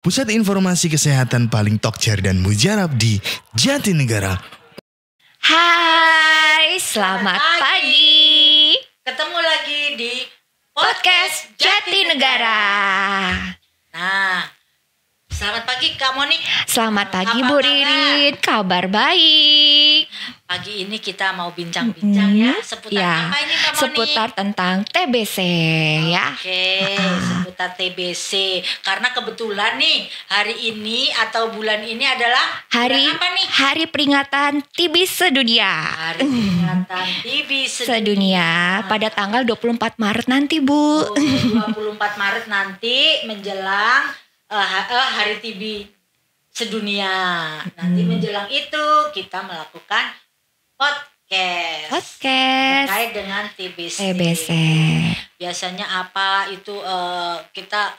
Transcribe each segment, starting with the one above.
Pusat informasi kesehatan paling tokcer dan mujarab di Jatinegara. Hai, selamat pagi. Ketemu lagi di Podcast Jatinegara. Nah, selamat pagi Kak Monik. Selamat pagi Apa Bu kabar? Ririn, kabar baik. Pagi ini kita mau bincang-bincang ya seputar Ya, apa ini Kak Monik? seputar tentang TBC ya. Oke, seputar TBC. Karena kebetulan nih hari ini atau bulan ini adalah Hari bulan apa nih? Hari peringatan TB sedunia. Hari peringatan TB Sedunia pada tanggal 24 Maret nanti, Bu. 24 Maret nanti menjelang Hari TB sedunia. Nanti menjelang itu kita melakukan podcast terkait dengan TBC. Biasanya apa itu kita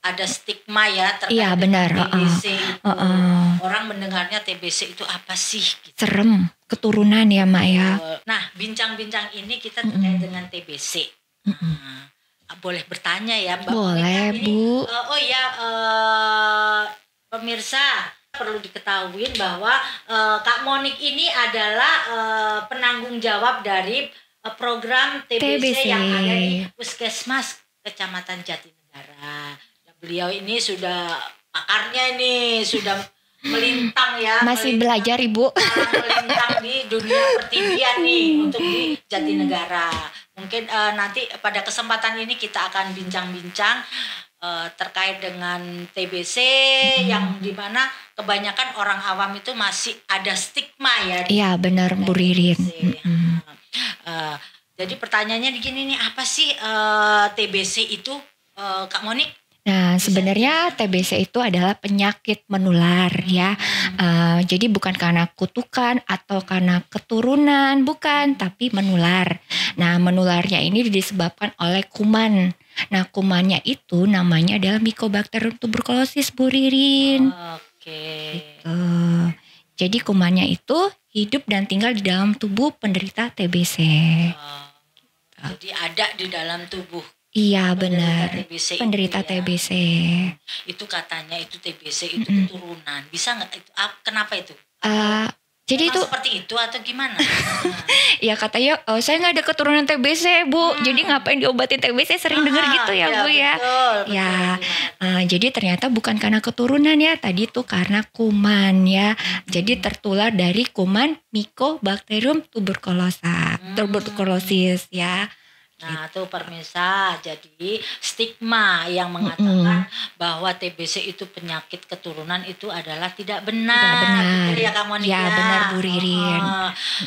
ada stigma ya terkait Iya, dengan benar. TBC itu. Orang mendengarnya TBC itu apa sih? Gitu. Serem, keturunan ya, Mak ya. Nah, bincang-bincang ini kita terkait dengan TBC. Boleh bertanya ya, Mbak? Boleh, Ini, Bu. Pemirsa perlu diketahui bahwa Kak Monik ini adalah penanggung jawab dari program TBC yang ada di Puskesmas Kecamatan Jatinegara. Beliau ini sudah pakarnya ini sudah melintang ya. Masih belajar, Ibu. Melintang di dunia pertibian nih untuk di Jatinegara. Mungkin nanti pada kesempatan ini kita akan bincang-bincang terkait dengan TBC yang dimana kebanyakan orang awam itu masih ada stigma ya. Iya, benar Bu Ririn. Jadi pertanyaannya begini nih, apa sih TBC itu Kak Monik? Nah, sebenarnya TBC itu adalah penyakit menular ya. Jadi bukan karena kutukan atau karena keturunan, bukan, tapi menular. Nah, menularnya ini disebabkan oleh kuman. Nah, kumannya itu namanya adalah Mycobacterium tuberculosis, Bu Ririn. Oke. Gitu. Jadi kumannya itu hidup dan tinggal di dalam tubuh penderita TBC. Jadi ada di dalam tubuh. Iya, benar. TBC Penderita itu ya. TBC. Itu katanya itu TBC itu keturunan. Bisa nggak itu? Kenapa itu? Jadi Memang itu seperti itu atau gimana? ya katanya saya nggak ada keturunan TBC, Bu. Jadi ngapain diobatin TBC, sering dengar gitu ya, Bu ya. Betul, Ya, gimana? jadi ternyata bukan karena keturunan ya. Tadi itu karena kuman ya. Jadi tertular dari kuman Mycobacterium tuberculosis ya. Nah, itu pemirsa, jadi stigma yang mengatakan bahwa TBC itu penyakit keturunan itu adalah tidak benar. Tidak benar. Betul ya, Kak Monik, Ya, benar, Bu Ririn.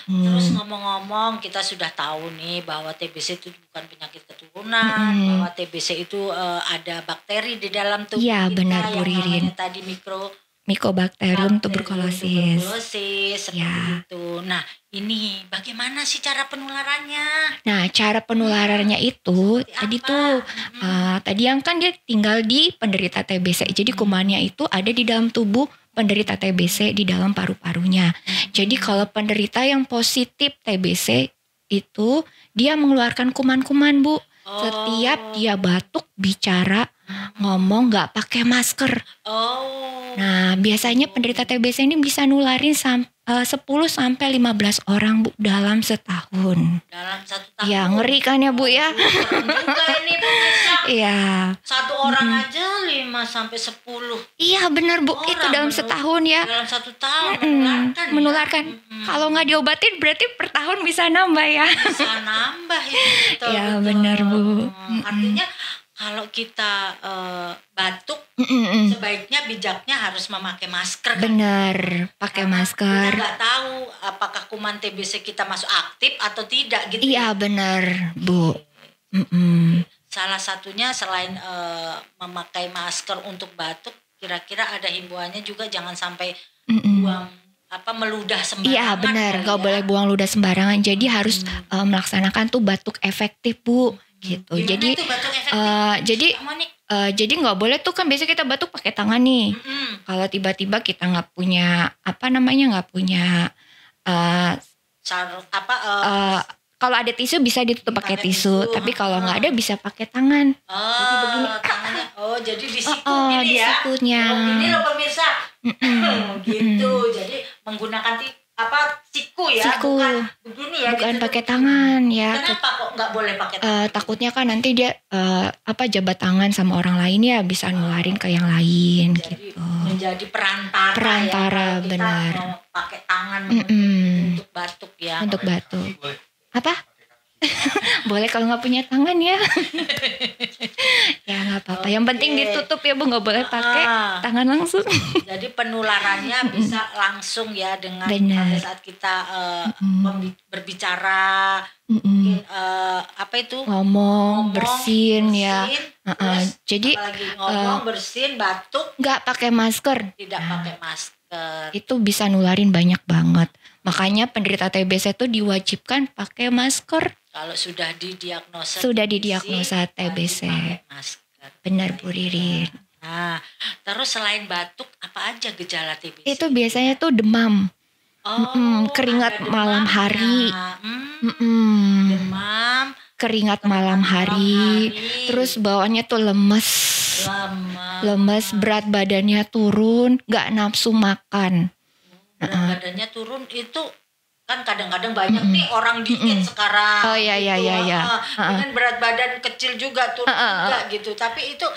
Terus ngomong-ngomong, kita sudah tahu nih bahwa TBC itu bukan penyakit keturunan, bahwa TBC itu ada bakteri di dalam tubuh Ya, kita benar, Bu yang Ririn. namanya tadi Mycobacterium tuberculosis. seperti Ya. itu. Nah, ini bagaimana sih cara penularannya? Nah, cara penularannya itu tadi apa? tuh tadi yang kan dia tinggal di penderita TBC. Jadi kumannya itu ada di dalam tubuh penderita TBC di dalam paru-parunya. Jadi kalau penderita yang positif TBC itu dia mengeluarkan kuman-kuman, Bu. Setiap dia batuk, bicara, ngomong nggak pakai masker. Nah, biasanya penderita TBC ini bisa nularin 10 sampai 15 orang, Bu, dalam setahun. Dalam 1 tahun. Ya, ngeri kan ya, Bu ya? Serem juga ini pemirsa. Iya. Satu orang aja 5 sampai 10 Iya, benar, Bu. orang Itu dalam setahun ya. Dalam 1 tahun menularkan. Ya? Menularkan. Kalau nggak diobatin berarti per tahun bisa nambah ya. Bisa nambah itu. Betul, Ya, betul. benar, Bu. Artinya kalau kita batuk sebaiknya bijaknya harus memakai masker. Kan? Benar, pakai Karena masker. Kita nggak tahu apakah kuman TBC kita masuk aktif atau tidak gitu. Iya, benar, Bu. Salah satunya selain memakai masker untuk batuk, kira-kira ada himbauannya juga jangan sampai buang meludah sembarangan. Iya, benar, kali nggak ya. boleh buang ludah sembarangan. Jadi harus melaksanakan tuh batuk efektif, Bu. Gitu. Gimana Jadi itu batuk efektif? Kak Monik? jadi nggak boleh tuh, kan biasanya kita batuk pakai tangan nih. Kalau tiba-tiba kita nggak punya nggak punya Kalau ada tisu bisa ditutup pakai Pakai tisu, tisu, tapi kalau nggak ada bisa pakai tangan. Jadi begini. Tangannya. Oh, jadi di siku Di gini ya. sikunya. Oh, gini loh pemirsa. Gitu. Jadi menggunakan siku ya, Siku. bukan begini ya. Bukan gitu. pakai tangan ya. Kenapa kok nggak boleh pakai tangan? Takutnya kan nanti dia jabat tangan sama orang lain ya, bisa nularin ke yang lain Jadi gitu. menjadi perantara Perantara, ya. Kalau kita benar. mau pakai tangan untuk batuk ya. Untuk batuk. Apa? Boleh kalau nggak punya tangan ya. Ya nggak apa-apa. Yang penting ditutup ya Bu, nggak boleh pakai tangan langsung. Jadi penularannya bisa langsung ya dengan Benar. pada saat kita berbicara, mungkin Ngomong, bersin ya. terus Jadi apalagi ngomong, bersin, batuk, nggak pakai masker. tidak pakai masker. Itu bisa nularin banyak banget. Makanya penderita TBC itu diwajibkan pakai masker. Kalau sudah didiagnosa TBC. pakai masker. Benar Bu Ririn. Nah, terus selain batuk, apa aja gejala TBC? Itu biasanya tuh demam. Keringat ada malam demamnya. hari. Demam, Keringat malam hari. Terus bawaannya tuh lemes. Lemes, berat badannya turun, gak nafsu makan. berat badannya turun itu kan kadang-kadang banyak nih orang diet sekarang. Oh iya. Dengan berat badan kecil juga turun juga gitu. Tapi itu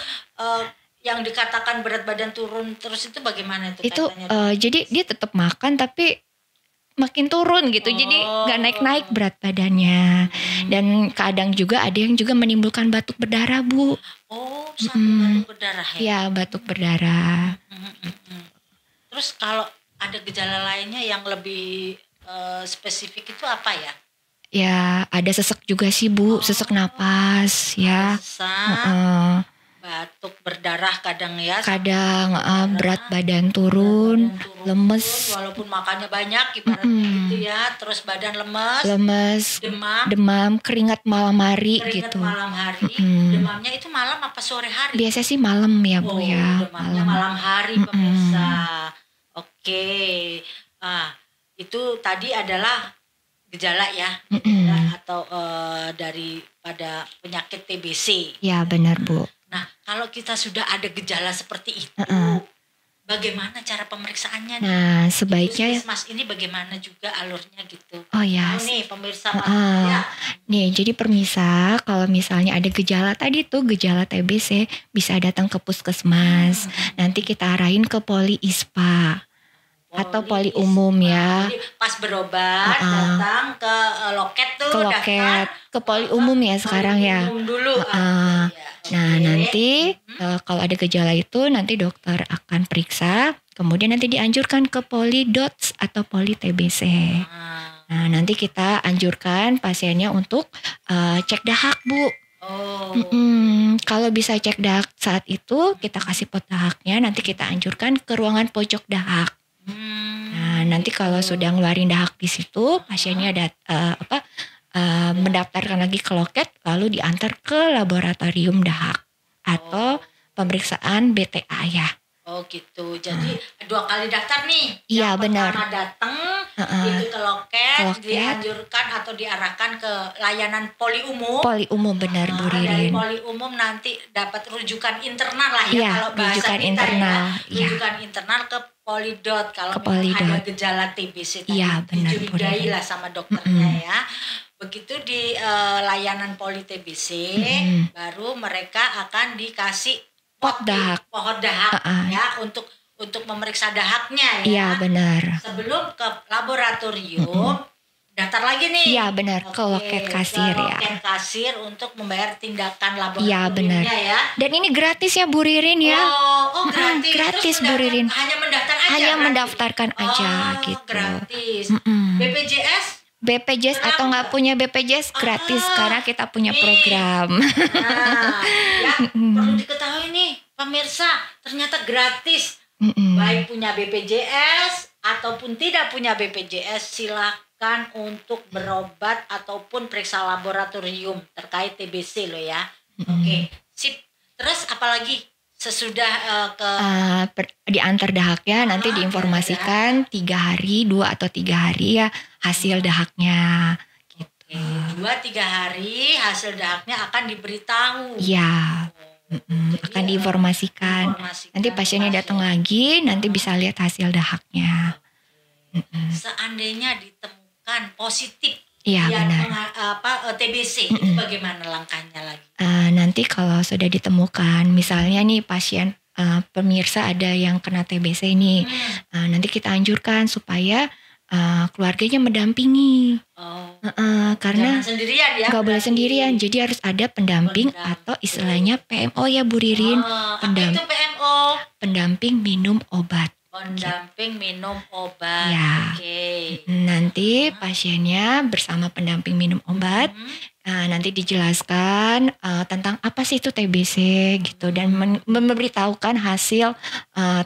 yang dikatakan berat badan turun terus itu bagaimana itu? Itu kaitannya? jadi dia tetap makan tapi makin turun gitu. Jadi gak naik-naik berat badannya. Dan kadang juga ada yang juga menimbulkan batuk berdarah Bu. Oh, sampai batuk berdarah ya? Iya, batuk berdarah. Terus kalau ada gejala lainnya yang lebih spesifik itu apa ya? Ya ada sesek juga sih Bu, sesek napas ya. Sesak, batuk berdarah kadang ya. Kadang berat badan turun, lemes. Walaupun makannya banyak ibaratnya gitu ya. Terus badan lemes, demam, keringat malam hari keringat gitu. malam hari. Demamnya itu malam apa sore hari? Biasa sih malam ya Bu ya. Demamnya malam hari pemirsa. Oke. Itu tadi adalah gejala ya, atau daripada penyakit TBC. Ya benar Bu. Nah, kalau kita sudah ada gejala seperti itu, bagaimana cara pemeriksaannya? Nah, sebaiknya Mas ini bagaimana juga alurnya gitu? Oh ya. Tahu nih pemirsa ya. Nih, jadi permisa kalau misalnya ada gejala tadi tuh gejala TBC bisa datang ke puskesmas. Nanti kita arahin ke poli ISPA. Atau poli umum ya. Jadi pas berobat datang ke loket tuh. Ke loket, ke poli umum ya sekarang ya. Umum dulu. Nah nanti kalau ada gejala itu nanti dokter akan periksa. Kemudian nanti dianjurkan ke poli DOTS atau poli TBC. Nah nanti kita anjurkan pasiennya untuk cek dahak Bu. Kalau bisa cek dahak saat itu kita kasih pot dahaknya. Nanti kita anjurkan ke ruangan pojok dahak. Nah nanti kalau sudah ngeluarin dahak di situ pasiennya mendaftarkan lagi ke loket lalu diantar ke laboratorium dahak atau pemeriksaan BTA ya. Oh gitu. Jadi 2 kali daftar nih. Iya benar. Pertama datang itu ke loket, dianjurkan atau diarahkan ke layanan poli umum. Poli umum benar Bu Dari Ririn. poli umum nanti dapat rujukan internal lah ya, Iya, kalau bahasa rujukan kita internal, ya. Rujukan internal ke polidot kalau Ke polidot. ada gejala TBC tadi Iya, benar, Bu dicurigai Ririn. lah sama dokternya ya. Begitu di layanan poli TBC baru mereka akan dikasih Pot dahak. pohon dahak ya untuk memeriksa dahaknya ya. Iya benar. Sebelum ke laboratorium daftar lagi nih. Iya benar, ke loket kasir ke ya. loket kasir untuk membayar tindakan Iya benar. laboratoriumnya ya. Dan ini gratis ya Bu Ririn ya. Oh gratis. Gratis, Terus Bu Ririn. hanya mendaftar aja. Hanya gratis? mendaftarkan aja gitu. Gratis. BPJS? BPJS atau nggak punya BPJS gratis karena kita punya program. Nah, ya perlu diketahui nih pemirsa, ternyata gratis. Baik punya BPJS ataupun tidak punya BPJS, silakan untuk berobat ataupun periksa laboratorium terkait TBC lo ya. Oke, sip. Terus apalagi sesudah diantar dahaknya nanti diinformasikan 3 hari 2 atau 3 hari ya hasil dahaknya gitu. Oke, 2-3 hari hasil dahaknya akan diberitahu. Ya, Jadi, akan diinformasikan. Nanti pasiennya datang lagi, nanti bisa lihat hasil dahaknya. Seandainya ditemukan positif Iya, yang benar. TBC, itu bagaimana langkahnya lagi? Nanti kalau sudah ditemukan, misalnya nih pasien pemirsa ada yang kena TBC ini, nanti kita anjurkan supaya keluarganya mendampingi. Karena Jangan sendirian ya. nggak boleh berarti. sendirian, jadi harus ada pendamping atau istilahnya PMO ya Bu Ririn, Apa itu PMO? pendamping minum obat. Pendamping minum obat. Ya. Oke. Nanti pasiennya bersama pendamping minum obat, nanti dijelaskan tentang apa sih itu TBC gitu, dan memberitahukan hasil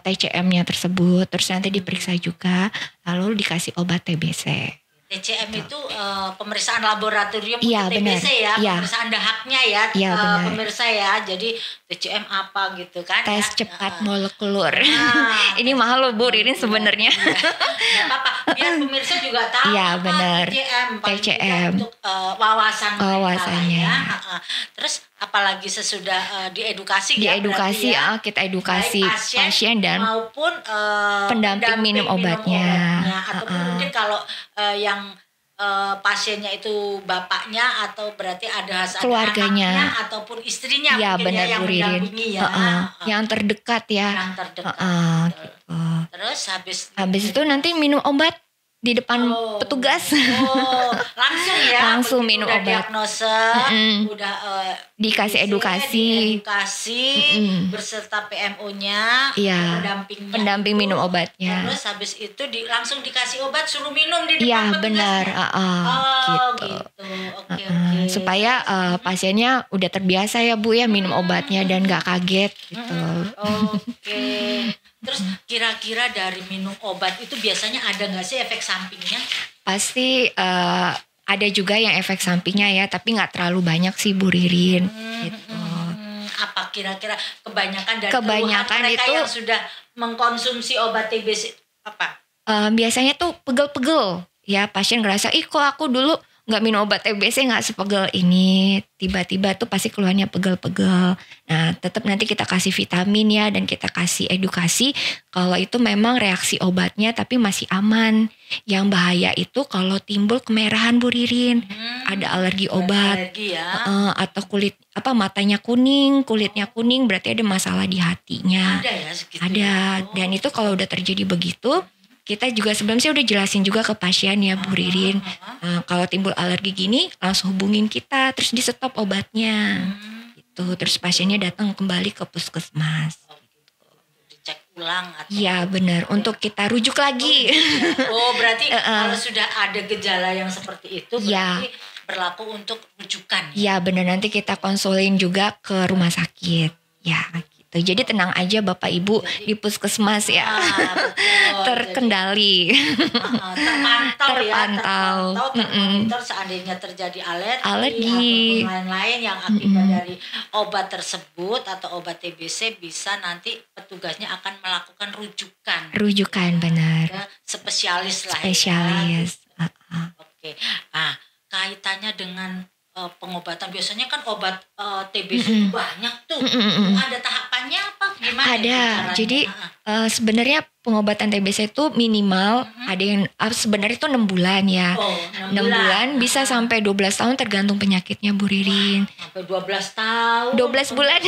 TCM-nya tersebut, terus nanti diperiksa juga, lalu dikasih obat TBC. TCM itu pemeriksaan laboratorium Iya, untuk TBC ya, Iya. pemeriksaan dahaknya ya, Iya, benar. pemirsa ya. Jadi TCM apa gitu kan? Tes ya. cepat molekuler. Nah, Ini mahal loh Bu Ririn sebenarnya. Nggak apa-apa, biar pemirsa juga tahu Iya, apa benar. TCM, paling tidak TCM. untuk wawasan mereka lah Wawasannya. ya. Terus apalagi sesudah diedukasi Diedukasi, ya, berarti ya. kita edukasi Baik pasien dan maupun pendamping minum obatnya. Ataupun mungkin kalau yang pasiennya itu bapaknya atau berarti ada Keluarganya. anaknya ataupun istrinya ya mungkin benar yang Bu Ririn. mendampingi ya. Yang terdekat ya. Yang terdekat. Gitu. Terus Habis itu nanti minum obat di depan petugas. Langsung ya. Langsung begitu minum udah obat. Diagnosa, udah Dikasih edukasi. berserta PMO-nya, Iya. pendampingnya. Pendamping itu. minum obatnya. Terus habis itu langsung dikasih obat, suruh minum di depan Iya petugasnya. benar. Gitu. Oke. Supaya pasiennya udah terbiasa ya Bu ya minum obatnya dan nggak kaget gitu. Oke. Terus kira-kira dari minum obat itu biasanya ada nggak sih efek sampingnya? Pasti ada juga yang efek sampingnya ya, tapi nggak terlalu banyak sih Bu Ririn. Gitu. Apa kira-kira kebanyakan dari Kebanyakan keluhan mereka itu- yang sudah mengkonsumsi obat TBC apa? Biasanya tuh pegel-pegel ya, pasien ngerasa ih kok aku dulu nggak minum obat TBC nggak sepegel ini, tiba-tiba tuh pasti keluhannya pegel-pegel. Nah tetap nanti kita kasih vitamin ya, dan kita kasih edukasi kalau itu memang reaksi obatnya tapi masih aman. Yang bahaya itu kalau timbul kemerahan Bu Ririn, ada alergi obat. Alergi ya. Atau matanya kuning, kulitnya kuning, berarti ada masalah di hatinya. Ada ya segitu. Ada, dan itu kalau udah terjadi begitu, kita juga sebelumnya udah jelasin juga ke pasien ya Bu Ririn. Kalau timbul alergi gini, langsung hubungin kita, terus di stop obatnya. Gitu. Terus pasiennya datang kembali ke puskesmas. Dicek ulang atau Iya benar, untuk kita rujuk lagi. berarti kalau sudah ada gejala yang seperti itu Iya. berarti berlaku untuk rujukan. Iya benar, nanti kita konsulin juga ke rumah sakit. Ya gitu. Jadi tenang aja Bapak Ibu di puskesmas ya. Betul. Terkendali. Terpantau, termonitor seandainya terjadi Alergi. ataupun lain-lain yang akibat dari obat tersebut atau obat TBC, bisa nanti petugasnya akan melakukan rujukan Rujukan benar. ke spesialis lah. Spesialis. Oke. Nah, kaitannya dengan pengobatan, biasanya kan obat TBC itu banyak tuh. Ada tahapannya apa? Gimana? Ada. caranya? Jadi sebenarnya pengobatan TBC itu minimal ada yang sebenarnya itu 6 bulan ya. 6 bulan bisa sampai 12 tahun tergantung penyakitnya Bu Ririn. Sampai 12 tahun. 12 bulan.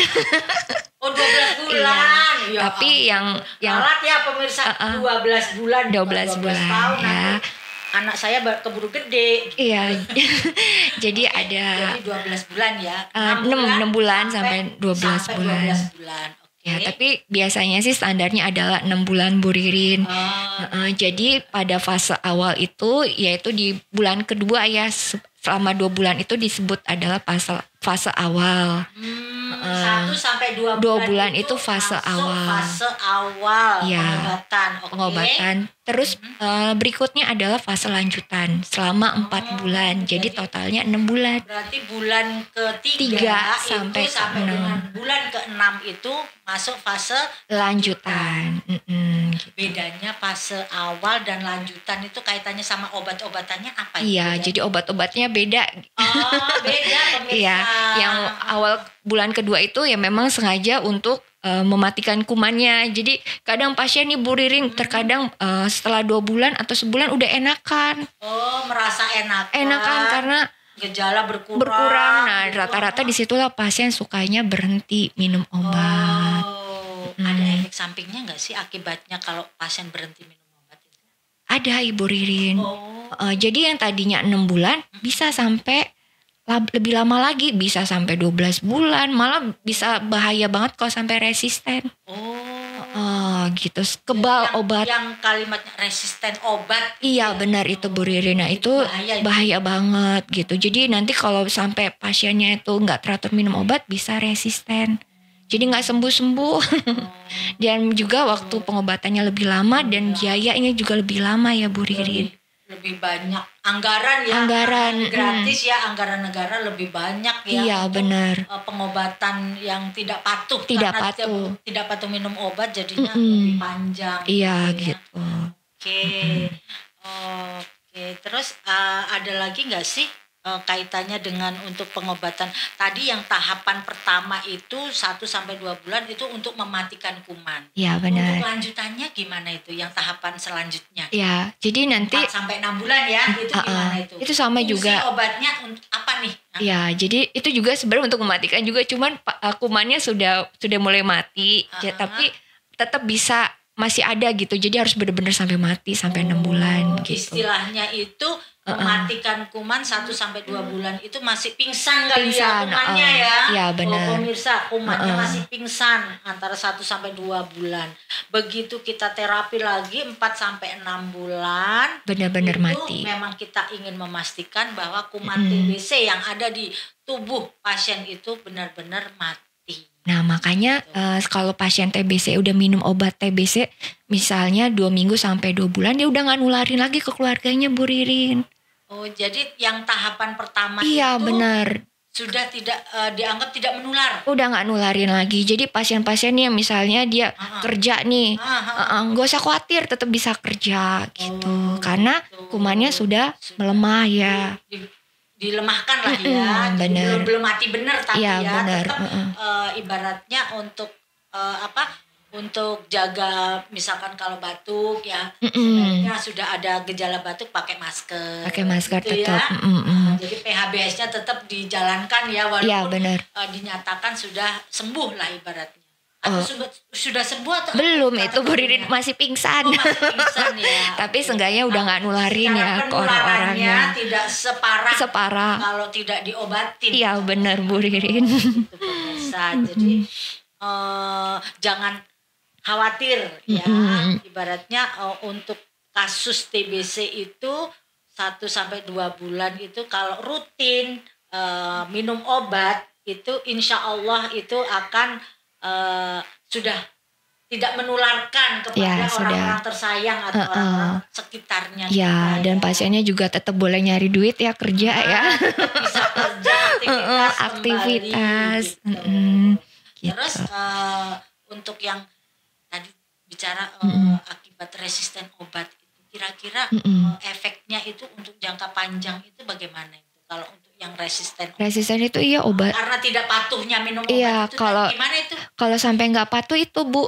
Oh, 12 bulan. Ya Tapi yang alat ya pemirsa, 12 bulan. 12 bulan tahun ya. nanti anak saya keburu gede. Iya. Jadi ada Jadi 12 bulan ya. 6 bulan sampai 12 bulan. 12 bulan. Oke. Ya, tapi biasanya sih standarnya adalah 6 bulan Bu Ririn. Jadi pada fase awal itu yaitu di bulan kedua ya, selama 2 bulan itu disebut adalah fase awal. 1 sampai 2 bulan itu fase masuk awal. Fase awal Ya, pengobatan. Oke. Pengobatan. Terus berikutnya adalah fase lanjutan selama 4 bulan. Jadi totalnya 6 bulan. Berarti bulan Tiga ketiga sampai itu sampai ke-6. dengan bulan ke-6 itu masuk fase Lanjutan. bedanya fase awal dan lanjutan itu kaitannya sama obat-obatannya apa? Iya, jadi obat-obatnya beda. Beda pemirsa. Iya, yang awal bulan kedua itu ya memang sengaja untuk mematikan kumannya. Jadi kadang pasien nih Bu Ririn terkadang setelah 2 bulan atau sebulan udah enakan. Merasa Enakan karena gejala berkurang. Nah, rata-rata disitulah pasien sukanya berhenti minum obat. Ada efek sampingnya nggak sih akibatnya kalau pasien berhenti minum obat itu? Ada Ibu Ririn. Jadi yang tadinya 6 bulan bisa sampai lebih lama lagi, bisa sampai 12 bulan, malah bisa bahaya banget kalau sampai resisten. Gitu, kebal obat. Yang kalimatnya resisten obat. Iya benar itu Bu Ririn. Nah itu bahaya banget gitu. Jadi nanti kalau sampai pasiennya itu nggak teratur minum obat bisa resisten. Jadi nggak sembuh-sembuh. Dan juga waktu pengobatannya lebih lama dan biayanya juga lebih lama ya Bu Ririn. Lebih banyak anggaran ya. Gratis ya, anggaran negara lebih banyak ya. Iya benar. Pengobatan yang tidak patuh. Tidak patuh minum obat jadinya lebih panjang. Iya gitu. Oke. Terus ada lagi nggak sih kaitannya dengan untuk pengobatan tadi yang tahapan pertama itu 1-2 bulan itu untuk mematikan kuman. Iya benar. Untuk lanjutannya gimana itu yang tahapan selanjutnya? Ya, jadi nanti 4-6 bulan ya itu gimana itu? Itu sama fungsi juga. Obatnya untuk apa nih? Ya, jadi itu juga sebenarnya untuk mematikan juga, cuman kumannya sudah mulai mati, tapi tetap bisa masih ada gitu. Jadi harus benar-benar sampai mati sampai 6 bulan gitu. Istilahnya itu mematikan kuman 1-2 bulan itu masih pingsan kali ya kumannya ya. Iya benar. Pemirsa, kumannya masih pingsan antara 1-2 bulan. Begitu kita terapi lagi 4-6 bulan. Benar-benar mati. Memang kita ingin memastikan bahwa kuman TBC yang ada di tubuh pasien itu benar-benar mati. Nah makanya kalau pasien TBC udah minum obat TBC misalnya 2 minggu sampai 2 bulan dia udah gak nularin lagi ke keluarganya Bu Ririn. Jadi yang tahapan pertama iya, itu benar. Sudah tidak dianggap tidak menular. Udah gak nularin lagi. Jadi pasien-pasien yang misalnya dia kerja nih, gak usah khawatir, tetap bisa kerja gitu. Karena kumannya sudah melemah ya. Dilemahkan lah ya. Benar. Belum mati benar tapi ya tetap ibaratnya untuk untuk jaga misalkan kalau batuk ya sebenarnya sudah ada gejala batuk pakai masker. Pakai masker gitu tetap. Ya. Jadi PHBS-nya tetap dijalankan ya walaupun ya, benar. Dinyatakan sudah sembuh lah ibaratnya. Atau sudah sembuh atau belum itu Bu Ririn masih pingsan. Masih pingsan ya. Tapi seenggaknya udah nggak nularin ya ke orang-orangnya. Tidak separah kalau tidak diobatin. Iya benar Bu Ririn. Itu pemirsa. Jadi jangan khawatir ya. Ibaratnya untuk kasus TBC itu 1-2 bulan itu kalau rutin minum obat itu insya Allah itu akan sudah tidak menularkan kepada orang-orang tersayang atau orang sekitarnya. Ya, dan pasiennya juga tetap boleh nyari duit ya, kerja ya. Bisa kerja, aktivitas. Gitu. Terus untuk yang tadi bicara akibat resisten obat itu kira-kira efeknya itu untuk jangka panjang itu bagaimana itu kalau untuk yang resisten itu iya obat karena tidak patuhnya minum obat itu gimana itu? Kalau sampai nggak patuh itu Bu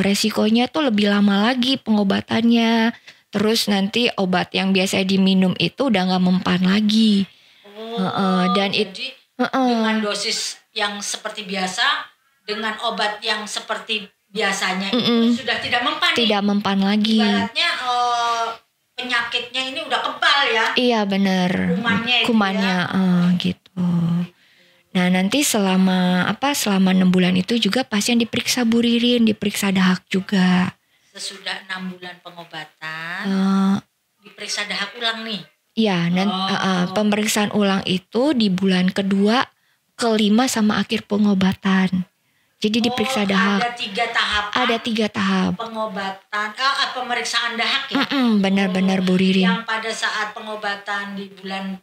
resikonya tuh lebih lama lagi pengobatannya, terus nanti obat yang biasa diminum itu udah nggak mempan lagi. Dan jadi dengan dosis yang seperti biasa dengan obat yang seperti biasanya itu sudah tidak mempan. Tidak mempan lagi. Ibaratnya penyakitnya ini udah kebal ya. Iya benar. Kumannya gitu. Nah nanti selama 6 bulan itu juga pasien diperiksa Bu Ririn, diperiksa dahak juga. Sesudah 6 bulan pengobatan diperiksa dahak ulang nih. Iya, pemeriksaan ulang itu di bulan kedua, kelima sama akhir pengobatan. Jadi diperiksa dahak. Ada 3 tahap. Pengobatan, pemeriksaan dahak ya. Benar-benar Bu Ririn. Yang pada saat pengobatan di bulan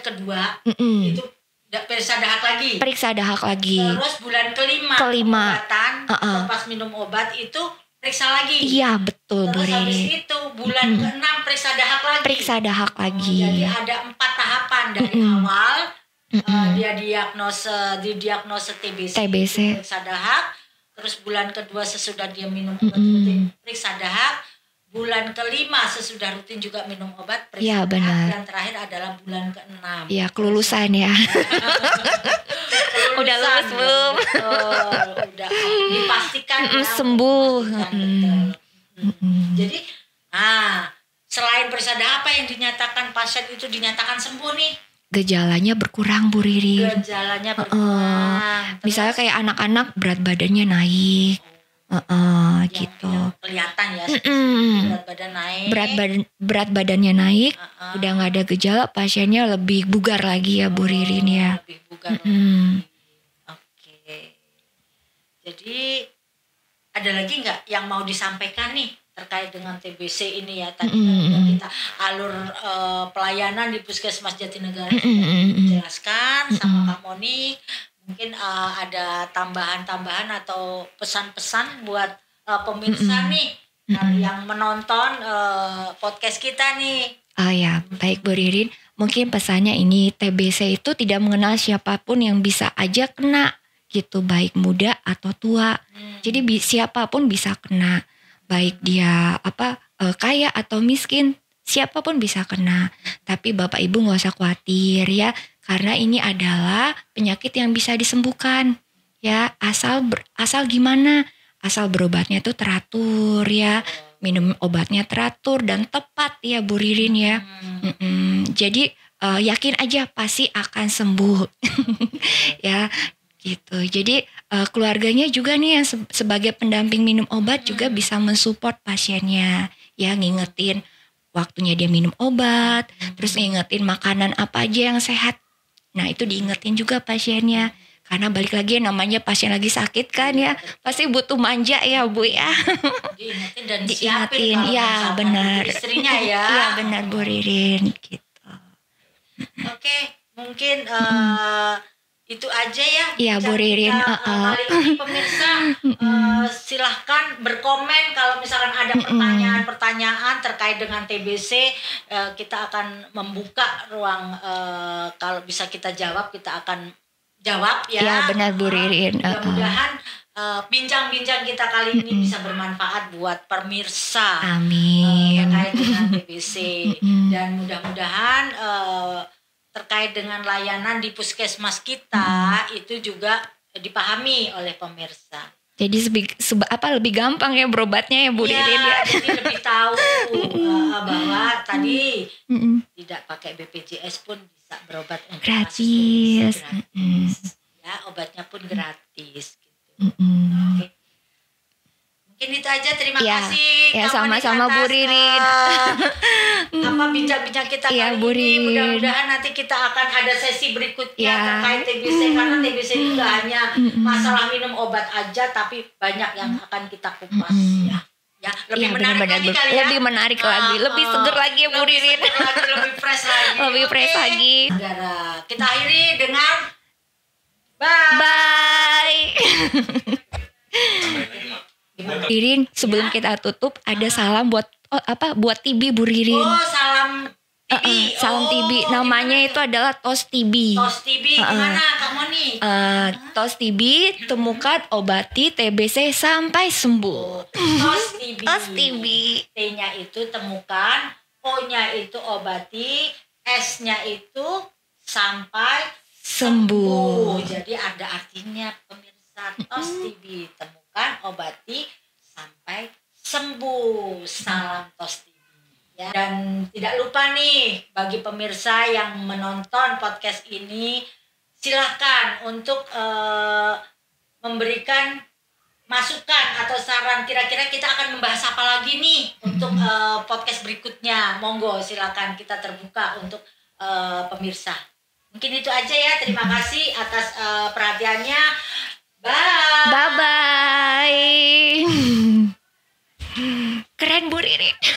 kedua itu periksa dahak lagi. Periksa dahak lagi. Terus bulan kelima. Pengobatan pas minum obat itu periksa lagi. Iya betul Bu Terus habis Ririn. itu bulan ke-6 periksa dahak lagi. Periksa dahak lagi. Jadi ada 4 tahapan dari awal dia didiagnosa TBC, periksa dahak. Terus bulan kedua sesudah dia minum obat rutin periksa dahak. Bulan ke-5 sesudah rutin juga minum obat periksa dahak. Benar. Dan terakhir adalah bulan ke-6. Iya kelulusan ya. Udah lulus belum? Betul, udah dipastikan ya, sembuh. Betul. Jadi, selain periksa dahak apa yang dinyatakan pasien itu dinyatakan sembuh nih? Gejalanya berkurang Bu Ririn. Gejalanya berkurang. Misalnya kayak anak-anak berat badannya naik. Gitu. Yang kelihatan ya. Berat badan naik. Berat badannya naik. Udah nggak ada gejala, pasiennya lebih bugar lagi ya Bu Ririn ya. Lebih bugar lagi. Oke. Jadi ada lagi nggak yang mau disampaikan nih terkait dengan TBC ini ya? Tadi kan kita alur pelayanan di Puskesmas Jatinegara dijelaskan sama Kak Monik. Mungkin ada tambahan-tambahan atau pesan-pesan buat pemirsa nih yang menonton podcast kita nih. Oh ya, baik Bu Ririn. Mungkin pesannya ini, TBC itu tidak mengenal siapapun yang bisa aja kena gitu, baik muda atau tua. Jadi siapapun bisa kena. Baik dia kaya atau miskin, siapapun bisa kena. Tapi Bapak Ibu gak usah khawatir ya, karena ini adalah penyakit yang bisa disembuhkan ya. Asal gimana? Asal berobatnya itu teratur ya, minum obatnya teratur dan tepat ya Bu Ririn ya. Jadi yakin aja pasti akan sembuh ya gitu. Jadi keluarganya juga nih yang sebagai pendamping minum obat juga bisa mensupport pasiennya ya, ngingetin waktunya dia minum obat, terus ngingetin makanan apa aja yang sehat. Nah itu diingetin juga pasiennya, karena balik lagi namanya pasien lagi sakit kan ya, pasti butuh manja ya Bu ya. Diingetin dan diingetin ya, benar. Istrinya ya. Iya benar Bu Ririn gitu. Oke, mungkin itu aja ya. Iya Bu Ririn. Kali ini pemirsa silahkan berkomen kalau misalkan ada pertanyaan-pertanyaan terkait dengan TBC. Kita akan membuka ruang, kalau bisa kita jawab kita akan jawab ya. Iya benar Bu Ririn. Mudah-mudahan bincang-bincang kita kali ini bisa bermanfaat buat pemirsa. Amin. Terkait dengan TBC. Dan mudah-mudahan terkait dengan layanan di puskesmas kita itu juga dipahami oleh pemirsa. Jadi lebih gampang ya berobatnya ya Bu Ririn ya. Jadi lebih tahu bahwa tadi tidak pakai BPJS pun bisa berobat untuk gratis. Ya, obatnya pun gratis gitu. Oke. Mungkin itu aja, terima kasih. Ya sama-sama Bu Ririn. Bincang-bincang kita kali Bu ini. Ririn. Mudah-mudahan nanti kita akan ada sesi berikutnya terkait TBC. Karena TBC itu gak hanya masalah minum obat aja, tapi banyak yang akan kita kupas ya. Lebih menarik lagi kali ya. Lebih menarik lagi, lebih seger lagi ya Bu Ririn. Lebih fresh lagi. Lebih fresh lagi. Saudara, kita akhiri dengan bye. Ririn, sebelum kita tutup ada salam buat buat TB Bu Ririn. Oh, salam TB. Salam TB. Namanya itu adalah TOS TB. TOS TB gimana Kak Moni? TOS TB, temukan, obati TBC sampai sembuh. TOS TB. TOS TB. T-nya itu temukan, O-nya itu obati, S-nya itu sampai sembuh. Jadi ada artinya pemirsa. TOS TB, temukan, obati sampai sembuh. Salam TOS TB ya. Dan tidak lupa nih bagi pemirsa yang menonton podcast ini, silahkan untuk memberikan masukan atau saran, kira-kira kita akan membahas apa lagi nih untuk podcast berikutnya. Monggo silakan, kita terbuka untuk pemirsa. Mungkin itu aja ya. Terima kasih atas perhatiannya. Bye. Bye bye. Keren Bu Ririn.